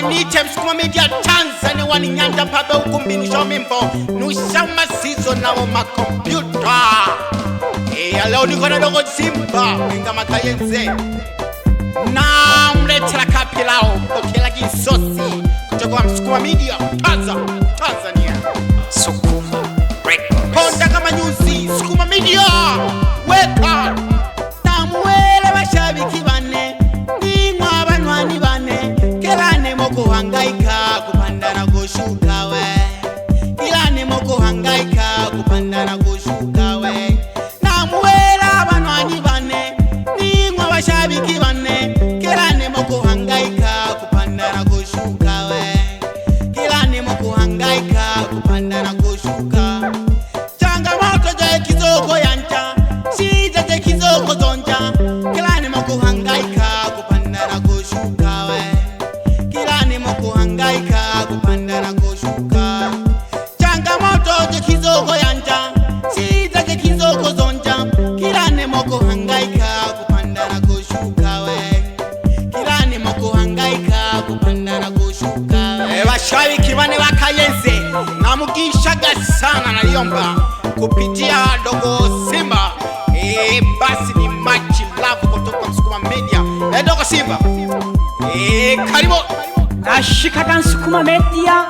Niche Msukuma Media Tanzania wani nyanda pabe ukumbi nusho mimbo nusha masizo na makompyuta. Leo niko na Dogo Simba Winga Makayenze na mletela kapilao Pokela Gisosi kutoka Msukuma Media Tanzania. Sukuma Records Honda kama nyuzi Sukuma Media weka Tamuele mashabiki bane Nimwa banwani bane Kelane moko hangaika kupanda na kushuka we Kelane moko hangaika kupanda na kushuka we Namuela banwani bane Nimwa bashabiki bane Kelane moko hangaika kupanda na kushuka we Kelane moko hangaika kupanda na kushuka Changamoto za kizoko yanja Shida za kizoko zonja Kelane moko hangaika kupanda na kushuka we Kelane moko hangaika kupanda na kushuka Changamoto za kizoko yanja Shida za kizoko zonja Kelane moko hangaika kupanda na kushuka we Kelane moko hangaika kupanda na kushuka Washabiki bane Bakayenze namugishaga sana naliomba kupitia Dogo Simba basi ni much love kutoka Msukuma Media. Dogo Simba karibu Nashikaga Msukuma Media.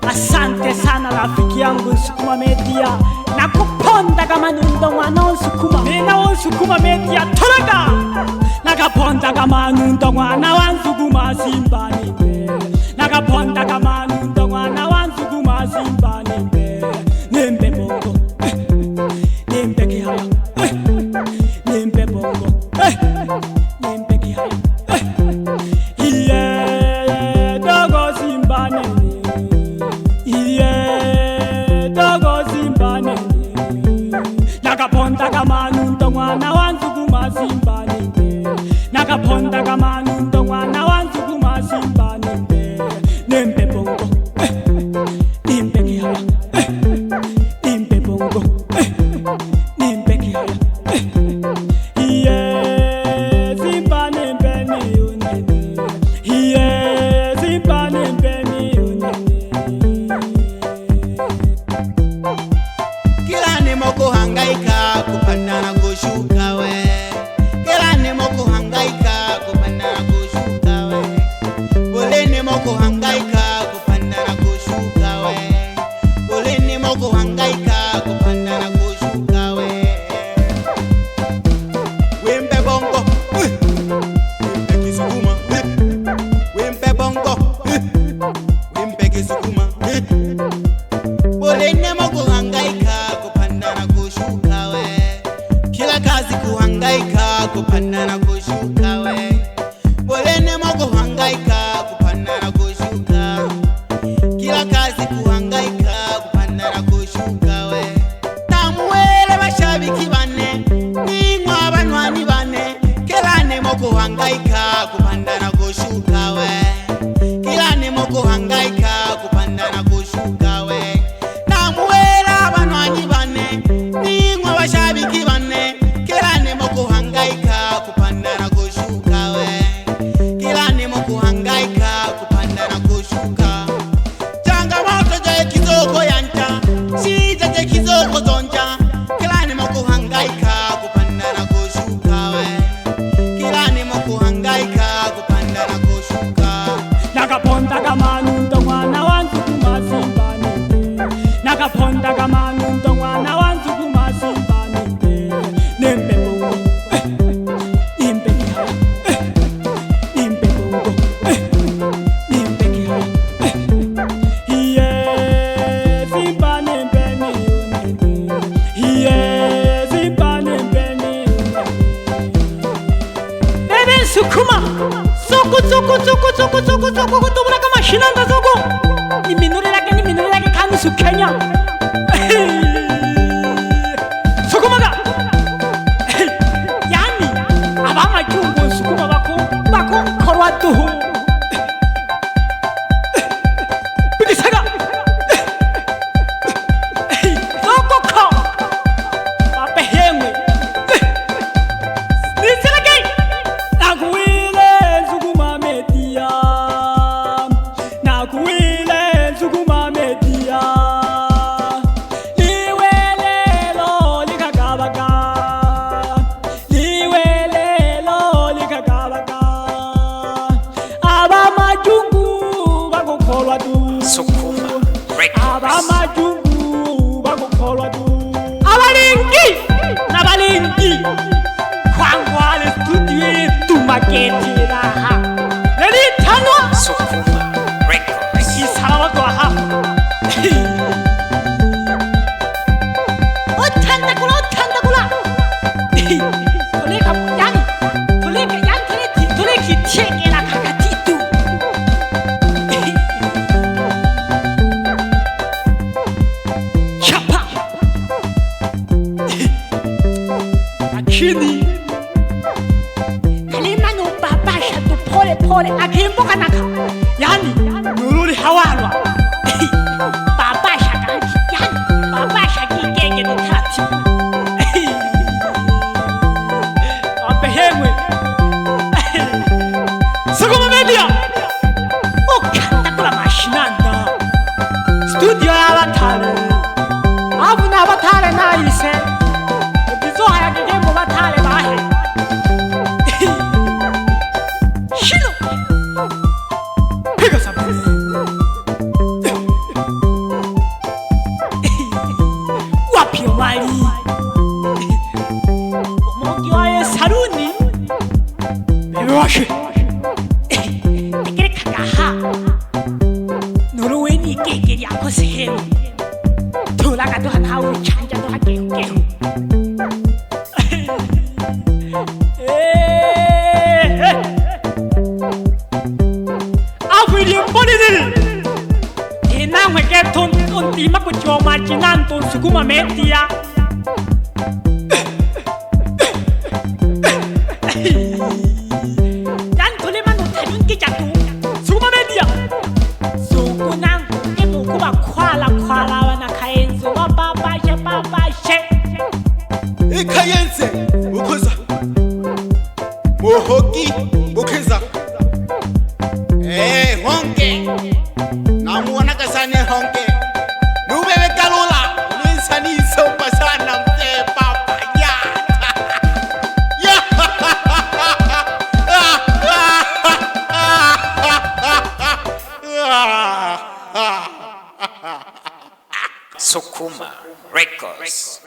Asante sana rafiki yangu Msukuma Media. Nakuponda kama nundo mwana Msukuma. Mina Msukuma Media toraga. Nakaponda kama nundo mwana wa Msukuma Simba nimbe. Nakaponda kama nundo mwana wa Msukuma Simba nimbe. Nimbe bongo. Nimbe kihaya. Nimbe bongo. Nimbe kihaya. Dogo Simba nene. Dogo Simba nene. Nakaponda kama nundo mwana wa Msukuma Simba nimbe. Nakaponda kama nundo mwana wa Msukuma Simba nimbe. Nimbe bongo. Nimbe kihaya. Nimbe bongo. Nimbe kihaya. Simba nimbe ni unene. Simba nimbe ni unene. Kelane moko hangaika kupanda na kushuka we Kelane moko hangaika kupanda na kushuka we Bolene moko hangaika kupanda na kushuka we Bolene moko hangaika kupanda na kushuka we Wimbe bongo Wimbe Kisukuma Wimbe bongo Wimbe Kisukuma Bolene moko hangaika kupanda na kushuka we Kila kazi kuhangaika kupanda na kushuka we Bolene moko hangaika kupanda na kushuka Kila kazi kuhangaika kupanda na kushuka we Tamuele bashabiki bane Nimwa banwani bane Kelane moko hangaika kupanda na kushuka we Kelane moko hangaika kupanda na kushuka we Namuela banwani bane Nimwa bashabiki bane Kelane moko hangaika kupanda na kushuka we Kelane moko hangaika kupanda na kushuka Changamoto za kizoko yanja Shida za kizoko zonja Kelane moko hangaika kupanda na kushuka we Kelane moko hangaika kupanda na kushuka Nakaponda kama nundo mwana wa Msukuma Simba nimbe. Nakaponda kama nundo mwana wa Msukuma Simba nimbe. Nimbe bongo. Nimbe kihaya. Nimbe bongo. Nimbe kihaya. Simba nimbe ni unene. Simba nimbe ni unene. Bebe Msukuma Soko kutubura kama shinanga zoko Niminure lake kanu sukenya Sukumaga Yani Abama chungu Sukuma bako korwa duhu Bigisaga Soko ko Bape hemwe Nisilage Naguile Sukuma Records. abamajungu bagukolwa du abalingi n'abalingi kwangwale studio tumaketiraha lelitanwa Sukuma Records. isabagwaha otandagula toleka yani toleki tiengela kakatitu chapa lakini kalimano babasha tu pole akimbuka naka yani nururi hawalwa babasha kanki yani babasha kigenge tutati apehemwe Sukuma Media ukanda kula mashinanda studio y'abatare abu n'abatare nayise bizohaya gigemo batare bahe shino piga sabune wapi wali umongi waye saruni bebewashe tekerekagaha nuruweni igenge ryakoze hewe turaga duha ntawe ucanja duha gehugehu akwiriye mboniriri inamwe geto ndima kuchoma chinanto Sukuma Media dan tulima nutarungi jatu Sukuma Media sukunang emu kuba kwala wana kaenzo wa babashe ikayenze ukoza muhogi ukeza honke namuona kasane honke nubebe kalula nisani sopa sana mte papa ya Sukuma Records.